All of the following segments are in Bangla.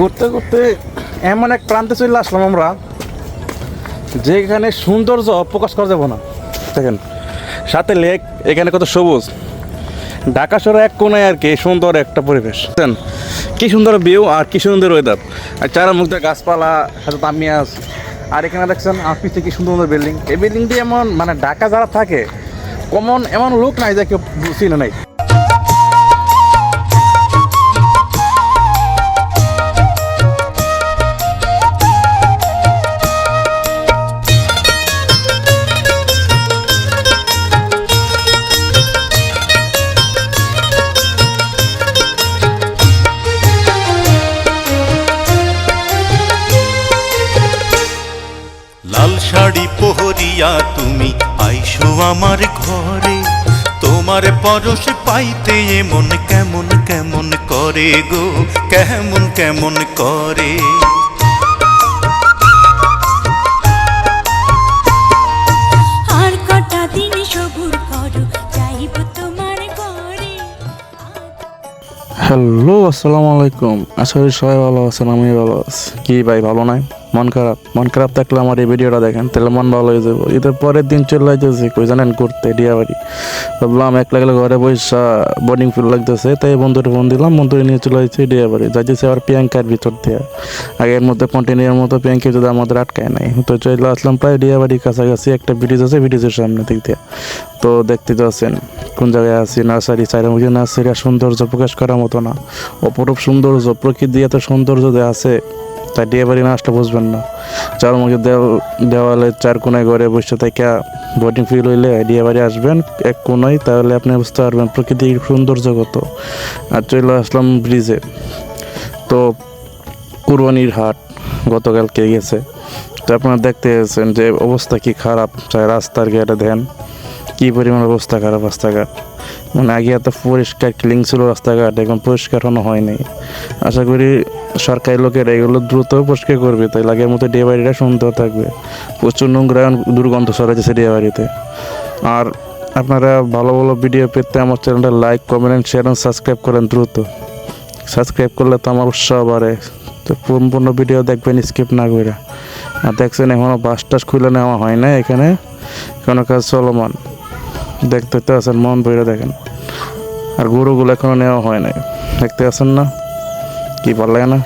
করতে করতে এমন এক প্রান্তে চলে আসলাম আমরা, যেখানে সৌন্দর্য প্রকাশ করা যাবো না। দেখেন সাথে লেক, এখানে কত সবুজ, ঢাকা শহরে এক কোনায় আর কি সুন্দর একটা পরিবেশ। দেখেন কি সুন্দর ভিউ আর কি সুন্দর ওয়েদার, আর চারমুখে গাছপালা, সাথে তামিয়াজ। আর এখানে দেখছেন আমার পিছিয়ে কি সুন্দর সুন্দর বিল্ডিং। এই বিল্ডিংটি এমন, মানে ঢাকা যারা থাকে কমন এমন লোক নাই যে কেউ চিনে নাই। লাল শাড়ি পহরিয়া তুমি আইসো আমার ঘরে, তোমার পরশ পাইতে এমন কেমন কেমন করে গো, কেমন কেমন করে। আর কটা দিন সবুর করো, যাইব তোমার ঘরে। হ্যালো, আসসালামু আলাইকুম। আশা করি সবাই ভালো আছেন, আমি ভালো আছি। কি ভাই ভালো নাই? মন খারাপ থাকলে আমার এই ভিডিওটা দেখেন, তাহলে মন ভালো হয়ে যাবো। ঈদের পরের দিন চলে যাইতেছি কই জানেন, ঘুরতে ডিয়াবাড়ি। ভাবলাম একলা ঘরে বসে বোর্ডিং ফিল লাগতেছে, তাই বন্ধুরে ফোন দিলাম, বন্ধুরে নিয়ে চলে যাচ্ছি ডিয়াবাড়ি। যাইতেছি আবার প্রিয়াঙ্কার ভিতর দিয়ে, আগের মতো কন্টিনিউর মতো প্রিয়াঙ্কা যদি আমাদের আটকায় নাই। তো চলে আসলাম প্রায় ডিয়াবাড়ির কাছাকাছি, একটা ব্রিজ আছে, ব্রিজের সামনে দিক দিয়ে। তো দেখতে পাচ্ছেন কোন জায়গায় আছি, নার্সারি, চারিমুখী নার্সারি। আর সৌন্দর্য প্রকাশ করার মতো না, অপরূপ সৌন্দর্য, প্রকৃতি এত সৌন্দর্য যে আছে, তাই ডিয়াবাড়ি না আসলে বুঝবেন না। চারমুখী দেওয়ালে চার কোনায় ঘরে বসে থেকে বোটিং ফিল হইলে ডিয়াবাড়ি আসবেন এক কোনায়, তাহলে আপনি বুঝতে পারবেন প্রকৃতির সৌন্দর্য কত। আর চলে আসলাম ব্রিজে। তো কুরবানির হাট গতকালকে গেছে, তো আপনারা দেখতে গেছেন যে অবস্থা কি খারাপ। চাই রাস্তার ঘাটে দেন কী পরিমাণ অবস্থা খারাপ রাস্তাঘাট। মানে আগে এত পরিষ্কার ক্লিন ছিল রাস্তাঘাট, এখন পরিষ্কার হওয়া হয়নি। আশা করি সরকারি লোকেরা এগুলো দ্রুত পরিষ্কার করবে, তাই আগের মতো ডিয়াবাড়িটা সুন্দর থাকবে। প্রচুর নোংরা দুর্গন্ধ ছড়াইতেছে ডিয়াবাড়িতে। আর আপনারা ভালো ভালো ভিডিও পেতে আমার চ্যানেলটা লাইক, কমেন্ট, শেয়ার এবং সাবস্ক্রাইব করেন দ্রুত। সাবস্ক্রাইব করলে তো আমার উৎসাহ বাড়ে। তো সম্পূর্ণ ভিডিও দেখবেন, স্কিপ না করে। আর দেখছেন এখনও বাস টাস খুলে নেওয়া হয় না, এখানে কোনো কাজ চলমান। দেখতে তো আছেন, মন বইরে দেখেন। আর গরুগুলো এখনো নেওয়া হয় নাই, দেখতে আছেন না? কি ভালো লাগে না?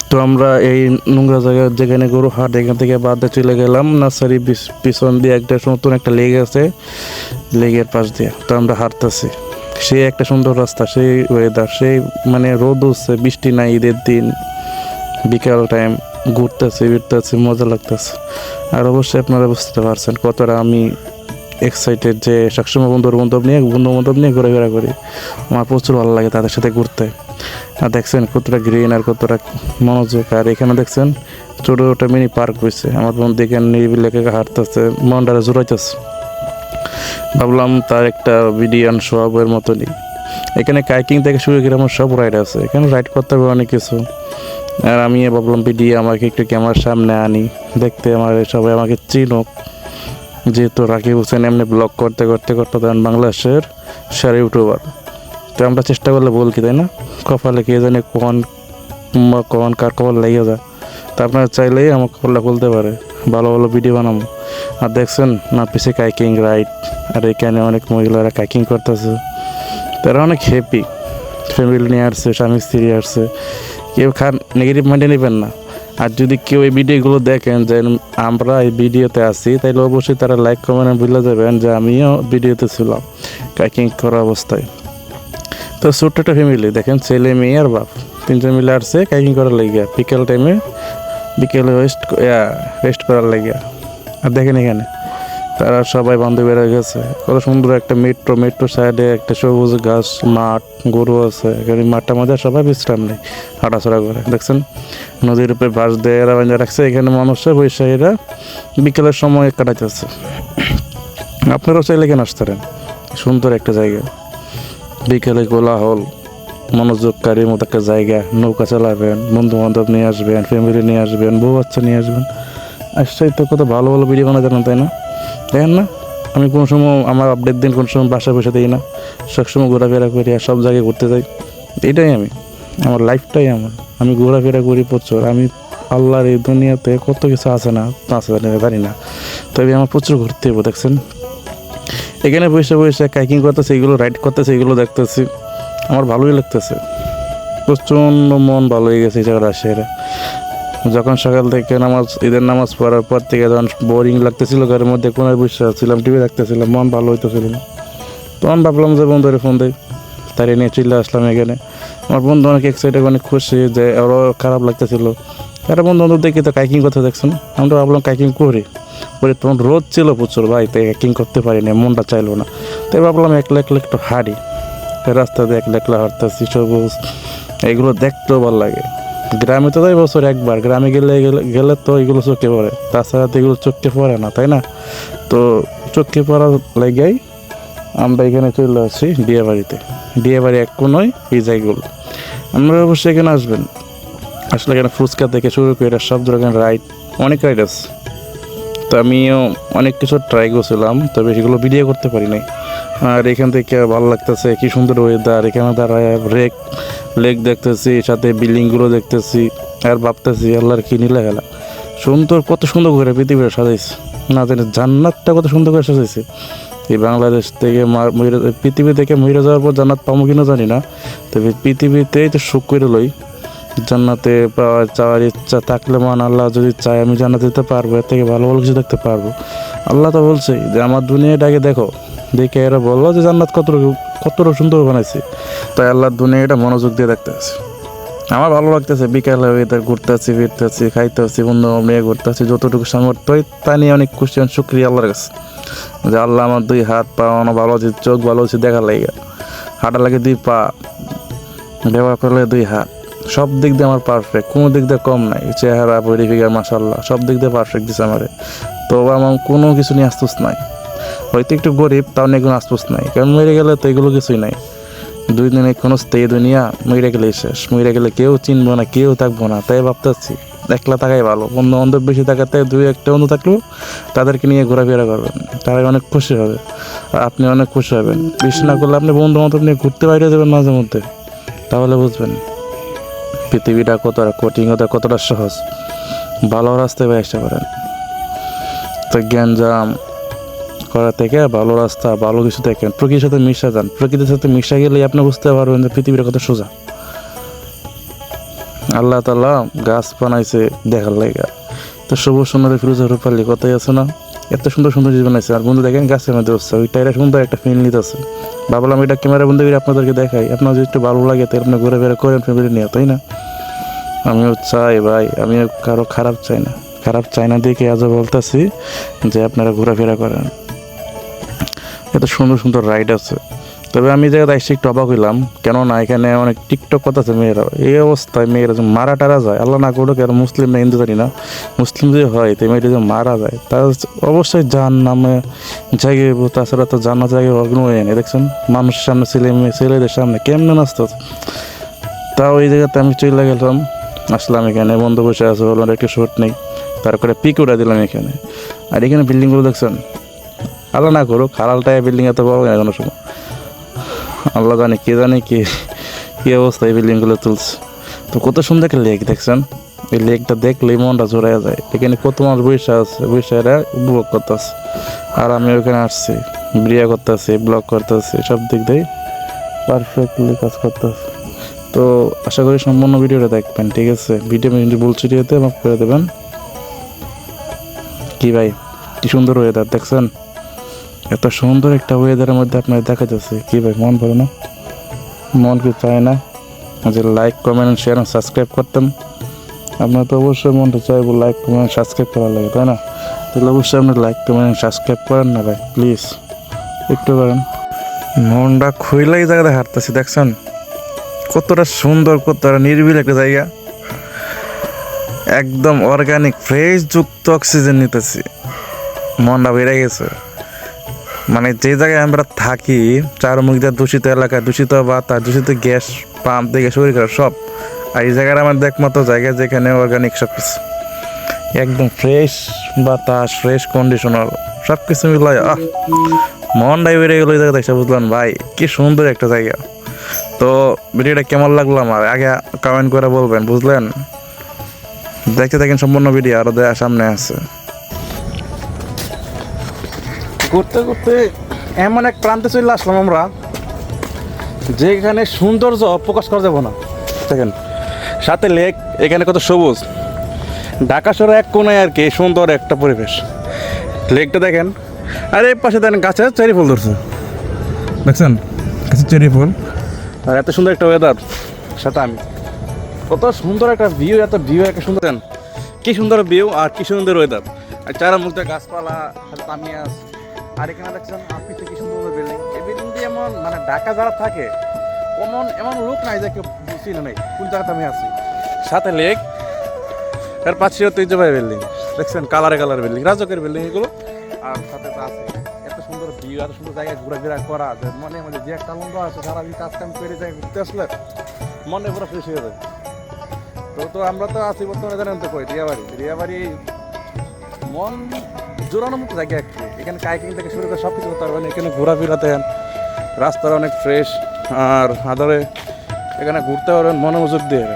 তো আমরা এই নোংরা জায়গায় যেখানে গরু হাট, এখান থেকে বাদে চলে গেলাম নার্সারি পিছন দিয়ে। একটা নতুন একটা লেক আছে, লেকের পাশ দিয়ে। তো আমরা হাঁটতেছি, সেই একটা সুন্দর রাস্তা, সেই ওয়েদার, সেই মানে রোদ হচ্ছে, বৃষ্টি নাই, ঈদের দিন বিকাল টাইম। ঘুরতেছি, মজা লাগতেছে। আর অবশ্যই আপনারা বুঝতে পারছেন কতটা আমি এক্সাইটেড, যে সবসময় বন্ধু বান্ধব নিয়ে ঘোরাফেরা করি। আমার প্রচুর ভালো লাগে তাদের সাথে ঘুরতে। আর দেখছেন কতটা গ্রিন আর কতটা মনোযোগ। আর এখানে দেখছেন ছোটো ছোটো মিনি পার্ক হয়েছে। আমার বন্ধু এখানে নিরিবিলি হাঁটতেছে, মনটারে জোড়াইতেছে। ভাবলাম তার একটা ভিডিও সবের মতনই। এখানে কাইকিং থেকে শুরু করে আমার সব রাইড আছে, এখানে রাইড করতে হবে অনেক কিছু। আর আমি ভাবলাম ভিডিও আমাকে একটু ক্যামেরার সামনে আনি, দেখতে আমার সবাই আমাকে চিনুক। যেহেতু রাকিব হোসেন এমনি ব্লগ করতে দেন বাংলাদেশের সেরা ইউটিউবার। তো আমরা চেষ্টা করলে বল কি, তাই না? কপালে কে জানে কখন কার কপাল লেগে যায়। তা আপনারা চাইলেই আমার কপালটা খুলতে পারে, ভালো ভালো ভিডিও বানাবো। আর দেখছেন না পিছিয়ে কাইকিং রাইড, আর এখানে অনেক মহিলারা কাইকিং করতেছে। তারা অনেক হ্যাপি, ফ্যামিলি নিয়ে আসছে, স্বামী স্ত্রী আসছে। কেউ নেগেটিভ মাইন্ডে নেবেন না। আর যদি কেউ এই ভিডিওগুলো দেখেন যে আমরা এই ভিডিওতে আছি, তাইলে অবশ্যই তারা লাইক কমেন্ট ভুলে যাবেন যে আমিও ভিডিওতে ছিলাম কাইকিং করা অবস্থায়। তো ছোট্ট একটা ফ্যামিলি দেখেন, ছেলে মেয়ে আর বাপ, তিনজন মিলে আসছে কাইকিং করার লাগিয়া, বিকেলে রেস্ট করার লাগিয়া। আর দেখেন এখানে তারা সবাই বান্ধবীরা গেছে। কত সুন্দর একটা মেট্রো সাইডে একটা সবুজ গাছ, মাঠ, গরু আছে। এখানে মাঠটার মধ্যে সবাই বিশ্রাম নেই, হাঁটাচড়া করে। দেখছেন নদীর উপরে বাঁশ দিয়ে এরা বাঁধা রাখছে, এখানে মানুষের বৈশাখীরা বিকেলের সময় কাটাইতেছে। আপনারাও চাইলে এখানে আসতে পারেন, সুন্দর একটা জায়গা। বিকেলে কোলাহল, মনোযোগকারীর মতো একটা জায়গা, নৌকা চালাবেন, বন্ধু বান্ধব নিয়ে আসবেন, ফ্যামিলি নিয়ে আসবেন, বউ বাচ্চা নিয়ে আসবেন, আসছেই তো কত ভালো ভালো ভিডিও বানাতে তাই না? দেখেন না, আমি কোনো সময় আমার আপডেট দিন, কোনো সময় বাসা বসে দিই না, সবসময় ঘোরাফেরা করি আর সব জায়গায় ঘুরতে যাই। এটাই আমার লাইফটাই আমি ঘোরাফেরা করি প্রচুর। আমি আল্লাহর এই দুনিয়াতে কত কিছু আছে না জানি না, তবে আমার প্রচুর ঘুরতে হবে। দেখছেন এখানে বসে বসে কাইকিং করতেছে, এগুলো রাইড করতেছে, এগুলো দেখতেছি, আমার ভালোই লাগতেছে, প্রচণ্ড মন ভালো হয়ে গেছে এই জায়গাটা আসে। যখন সকাল থেকে ঈদের নামাজ পড়ার পর থেকে যখন বোরিং লাগতেছিল ঘরের মধ্যে কোনায় বসে ছিলাম, টিভি দেখতেছিলাম, মন ভালো হইতেছিল না, তখন ভাবলাম যে বন্ধুরে ফোন দেয়, তারে নিয়ে চলে আসলাম এখানে। আমার বন্ধু অনেক এক্সাইটেড, অনেক খুশি, যে আরও খারাপ লাগতেছিল। একটা বন্ধু বান্ধব দেখি তো কাইকিং করতে দেখছেন, আমরা ভাবলাম কাইকিং করি, তখন রোদ ছিল প্রচুর ভাই, তাই কাইকিং করতে পারিনি, মনটা চাইলো না, তাই ভাবলাম একলা একলা একটু হাঁটি, রাস্তা দিয়ে একলা একলা হাঁটতেছি, সবুজ এগুলো দেখতেও ভালো লাগে। গ্রামে তো তাই বছর একবার, গ্রামে গেলে তো এগুলো চোখে পড়ে, তাছাড়া তো এগুলো চোখে পড়ে না, তাই না? তো চোখে পড়ার লেগেই আমরা এখানে চলে আসছি ডিয়া বাড়ি এক কোনোয় এই জায়গাগুলো। আপনারা অবশ্যই এখানে আসবেন, আসলে এখানে ফুচকা থেকে শুরু করে সব ধরনের রাইড, অনেক রাইড আছে। তো আমিও অনেক কিছু ট্রাই করছিলাম, তবে সেগুলো ভিডিও করতে পারি নাই। আর এখান থেকে ভালো লাগতেছে, কি সুন্দর ওয়েদার, এখানে দাঁড়ায় লেক দেখতেছি, সাথে বিল্ডিংগুলো দেখতেছি, আর ভাবতেছি আল্লাহর কি নীলা খেলা, সুন্দর, কত সুন্দর করে পৃথিবীটা সাজাইছে, না জানি জান্নাতটা কত সুন্দর করে সাজাইছে। এই বাংলাদেশ থেকে পৃথিবী থেকে মহিলা যাওয়ার পর জান্নাত পাবো কিনা জানি না, তবে পৃথিবীতেই তো সুখ করে লই, জান্নাতে যাওয়ার ইচ্ছা থাকলে আল্লাহ যদি চায় আমি জান্নাতে যেতে পারবো, এর থেকে ভালো ভালো কিছু দেখতে পারবো। আল্লাহ তো বলছে যে আমার দুনিয়াটাকে দেখো, দেখে এরা বললো যে জান্নাত কতটা সুন্দর বানাইছে, তাই আল্লাহর দুনিয়াটা মনোযোগ দিয়ে দেখতে আছে। আমার ভালো লাগতেছে, বিকালে ওয়েদার ঘুরতেছি, ফিরতেছি, খাইতেছি, বন্ধু নিয়ে ঘুরতেছি, যতটুকু সামর্থ্য তা নিয়ে অনেক খুশি, শুক্রিয়া আল্লাহর কাছে যে আল্লাহ আমার দুই হাত পা ভালো আছে, চোখ ভালো আছে, দেখা লাগে, হাঁটা লাগে দুই পা, ব্যবহার করলে দুই হাত, সব দিক দিয়ে আমার পারফেক্ট, কোনো দিক দিয়ে কম নাই, চেহারা বডি ফিগার মাশাআল্লাহ সব দিক দিয়ে পারফেক্ট দিচ্ছে আমারে। তো আমার কোনো কিছু নিয়ে আফসোস নাই, হয়তো একটু গরিব, তাও নিয়ে কোনো আফসোস নাই, কারণ মরে গেলে তো এগুলো কিছুই নাই, 2 দিনে কোনো স্তে দুনিয়া, মরে গেলে শেষ, মরে গেলে কেউ চিনবো না, কেউ থাকবো না, তাই ভাবতেছি একলা থাকাই ভালো, বন্ধু বান্ধব বেশি থাকাতে 2-1টা বন্ধু থাকলেও তাদেরকে নিয়ে ঘোরাফেরা করবেন, তারাই অনেক খুশি হবে, আর আপনি অনেক খুশি হবেন। বেশি না করলে আপনি বন্ধু বান্ধব নিয়ে ঘুরতে বাইরে যাবেন মাঝে মধ্যে, তাহলে বুঝবেন পৃথিবীটা কতটা কঠিন, কতটা সহজ। ভালো রাস্তায় ব্যবসা করেন, তো গ্যাঞ্জাম করা থেকে ভালো রাস্তা, ভালো কিছু দেখেন, প্রকৃতির সাথে মিশা যান, প্রকৃতির সাথে মিশা গেলেই আপনি বুঝতে পারবেন যে পৃথিবীটা কত সোজা। আল্লাহ তাআলা গাছ বানাইছে দেখার লাগা, তো সবুজ সুন্দর ফিরোজা রূপালি কথাই আছে না, এত সুন্দর সুন্দর জিনিস বানাইছে। আর বন্ধু দেখেন গাছের মধ্যে বসছে, ওইটা এটা সুন্দর একটা ফিল নিতেছে, ভাবলাম এটা ক্যামেরা বন্ধু করে আপনাদেরকে দেখাই, আপনার যদি একটু ভালো লাগে তাহলে আপনি ঘুরে বেড়ে করেন ফ্যামিলি নিয়ে, তাই না? আমিও চাই ভাই, আমিও কারো খারাপ চাই না দেখে আজও বলতেছি যে আপনারা ঘোরাফেরা করেন, এত সুন্দর সুন্দর রাইড আছে। তবে আমি জায়গায় এসে একটু অবাক হইলাম, কেননা এখানে অনেক টিকটক কথা আছে মেয়েরা, এই অবস্থায় মেয়েরা যে মারা টারা যায়, আল্লাহ না করুক, আর মুসলিম না হিন্দু জানি না, মুসলিম যদি হয় তো মেয়েটা যে মারা যায় তার অবশ্যই জাহান্নামে জায়গায়, তাছাড়া তো জান্নাত জায়গায় অগ্ন হয়ে নেই। দেখছেন মানুষের সামনে, ছেলেদের সামনে কেমনে নাচতে, তাও এই জায়গাতে আমি চলে গেলাম, আসলাম এখানে, বন্ধু বসে আছে, বললাম একটু শর্ট নেই, তারপরে পিক উঠে দিলাম এখানে। আর এখানে বিল্ডিংগুলো দেখছেন, আল্লাহ না করুক হালালটায় বিল্ডিং এত বড় হয় কোনো সময়, আল্লাহ জানে কি অবস্থা এই বিল্ডিংগুলো তুলছে। তো কত সুন্দর একটা লেক দেখছেন, এই লেকটা দেখলেই মনটা জোড়ায় যায়, এখানে কত মানুষ বসে এরা উপভোগ করতেছে, আর আমি ওখানে আসছি বিয়ে করতেছি, ব্লগ করতেছি, সব দিক দিয়ে পারফেক্টলি কাজ করতেছি। তো আশা করি সম্পূর্ণ ভিডিওটা দেখবেন, ঠিক আছে? ভিডিও বলছি ভিডিওতে মাফ করে দেবেন। কি ভাই কি সুন্দর ওয়েদার দেখছেন, এত সুন্দর একটা ওয়েদারের মধ্যে আপনার দেখা যাচ্ছে, কি ভাই মন ভরে না? মন কি চায় না যে লাইক কমেন্ট শেয়ার সাবস্ক্রাইব করতেন? আপনার তো অবশ্যই মনটা চাইবো লাইক কমেন্ট সাবস্ক্রাইব করার লাগে, তাই না? তাহলে অবশ্যই আপনি লাইক কমেন্ট সাবস্ক্রাইব করেন না ভাই, প্লিজ একটু করেন। মনটা খুইলাই জায়গাতে হাঁটতেছি, দেখছেন কতটা সুন্দর, কতটা নিরিবিল একটা জায়গা, একদম অর্গানিক ফ্রেশ যুক্ত অক্সিজেন নিতেছি, মনটা বেড়ে গেছে। মানে যে জায়গায় আমরা থাকি চারমুখ দিয়ে দূষিত এলাকা, দূষিত বাতাস, দূষিত গ্যাস পাম্প থেকে শুরু করে সব। আর এই জায়গার আমার একমাত্র জায়গা যেখানে অর্গানিক সব কিছু, একদম ফ্রেশ বাতাস, ফ্রেশ কন্ডিশনার, সব কিছু মিলাই মনটাই বেড়ে গেলো এই জায়গাতে এসে বুঝলাম ভাই কি সুন্দর একটা জায়গা। তো ভিডিওটা কেমন লাগলো আমার আগে কমেন্ট করে বলবেন, বুঝলেন? দেখতে থাকেন সম্পূর্ণ ভিডিও, আরও দেওয়া সামনে আছে। ঘুরতে ঘুরতে এমন এক প্রান্তে চলে আসলাম আমরা যেখানে সৌন্দর্য প্রকাশ করা যাবো না। দেখেন সাথে লেক, এখানে কত সবুজ, ঢাকা শহরে এক কোনায় আর কি সুন্দর একটা পরিবেশ। লেকটা দেখেন, আর এই পাশে দেখেন গাছে চেরি ফুল ধরছে, দেখছেন গাছে চেরি ফুল, আর এত সুন্দর একটা ওয়েদার, সাথে আমি কত সুন্দর একটা ভিউ, এত ভিউ একটা সুন্দর, কি সুন্দর ভিউ আর কি সুন্দর ওয়েদার, আর চারা মুখতে গাছপালা, সাথে তামিয়াস। আর এখানে দেখছেন আপনি কি সুন্দর বিল্ডিং, এই বিল্ডিং দিয়ে এমন মানে ঢাকা যারা থাকে এমন লোক নাই যে কেউ চিনে নাই কোন জায়গাতে আমি আছি। সাথে লেক, এর পাশে ঐতিহ্যবাহী বিল্ডিং, দেখছেন কালারে কালার বিল্ডিং, রাজকের বিল্ডিং এগুলো। আর সাথে তো আছে এত সুন্দর ভিউ, এত সুন্দর জায়গায় ঘোরাফেরা করা, মনে মধ্যে যে একটা আনন্দ আছে, সারাদিন কাজ কাম করে যায় ঘুরতে আসলে মনে পুরো ফ্রেশ হয়ে যায়। তো আমরা তো আছি বর্তমানে জানেন তো কই রিয়াবাড়ি মন জোরানোর মতো জায়গা একটু। এখানে কাইকিং থেকে শুরু করে সব কিছু করতে পারবেন, এখানে ঘোরাফেরা দেন, রাস্তাটা অনেক ফ্রেশ, আর আদরে এখানে ঘুরতে পারবেন মনোযোগ দিয়ে।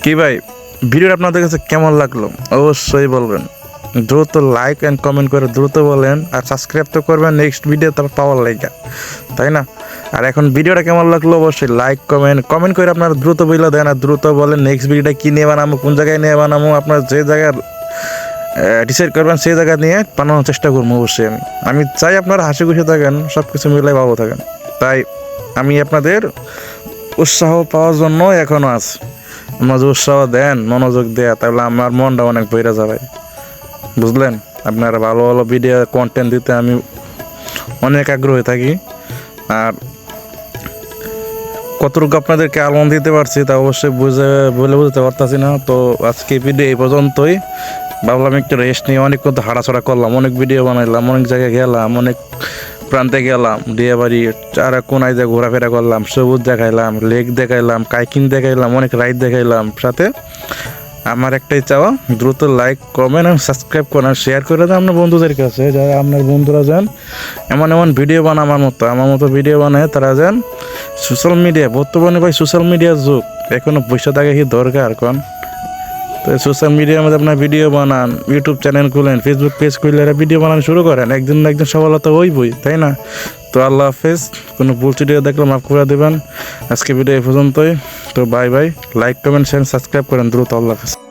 কি ভাই ভিডিওটা আপনাদের কাছে কেমন লাগলো অবশ্যই বলবেন, দ্রুত লাইক অ্যান্ড কমেন্ট করে দ্রুত বলেন, আর সাবস্ক্রাইব তো করবেন নেক্সট ভিডিও তারপর পাওয়ার লাইকা, তাই না? আর এখন ভিডিওটা কেমন লাগলো অবশ্যই লাইক কমেন্ট করে আপনারা দ্রুত বলে দেন, আর দ্রুত বলেন নেক্সট ভিডিওটা কী নিয়ে বানাবো, কোন জায়গায় নিয়ে বানাবো, আপনার যে জায়গায় ডিসাইড করবেন সেই জায়গা নিয়ে বানানোর চেষ্টা করবো অবশ্যই। আমি চাই আপনারা হাসি খুশি থাকেন, সব কিছু মিলাই ভালো থাকেন, তাই আমি আপনাদের উৎসাহ পাওয়ার জন্য এখনও আছি। আপনার যে উৎসাহ দেন, মনোযোগ দেয়া, তাহলে আমার মনটা অনেক বইরা যাবে, বুঝলেন? আপনারা ভালো ভালো ভিডিও কন্টেন্ট দিতে আমি অনেক আগ্রহী থাকি। আর কতটুকু আপনাদেরকে আনন্দ দিতে পারছি তা অবশ্যই বুঝতে পারতাছি না। তো আজকে ভিডিও এই পর্যন্তই। ভাবলাম একটু রেস্ট নিয়ে, অনেক কত হাঁটাছড়া করলাম, অনেক ভিডিও বানাইলাম, অনেক জায়গায় গেলাম, অনেক প্রান্তে গেলাম, ডিয়াবাড়ি আর কোনায় যে ঘোরাফেরা করলাম, সবুজ দেখাইলাম, লেক দেখাইলাম, কাইকিং দেখাইলাম, অনেক রাইড দেখাইলাম। সাথে আমার একটাই চাওয়া, দ্রুত লাইক কমেন্ট আর সাবস্ক্রাইব করেন, শেয়ার করে দেন আপনার বন্ধুদের কাছে, যারা আপনার বন্ধুরা যান এমন ভিডিও বানায় আমার মতো ভিডিও বানায়, তারা যান সোশ্যাল মিডিয়া, বর্তমানে ভাই সোশ্যাল মিডিয়ার যুগ, এখনো পয়সা টাকা কি দরকার কোন? তো সোশ্যাল মিডিয়ার মধ্যে আপনার ভিডিও বানান, ইউটিউব চ্যানেল খুলেন, ফেসবুক পেজ খুললে ভিডিও বানানো শুরু করেন, একদিন না একদিন সফলতা হইবই, তাই না? তো আল্লাহ হাফেজ, কোনো ভুল ভিডিও দেখলে মাফ করে দেবেন। আজকে ভিডিও এই পর্যন্তই। তো bye bye, like comment share subscribe করেন দ্রুত। আল্লাহ হাফেজ।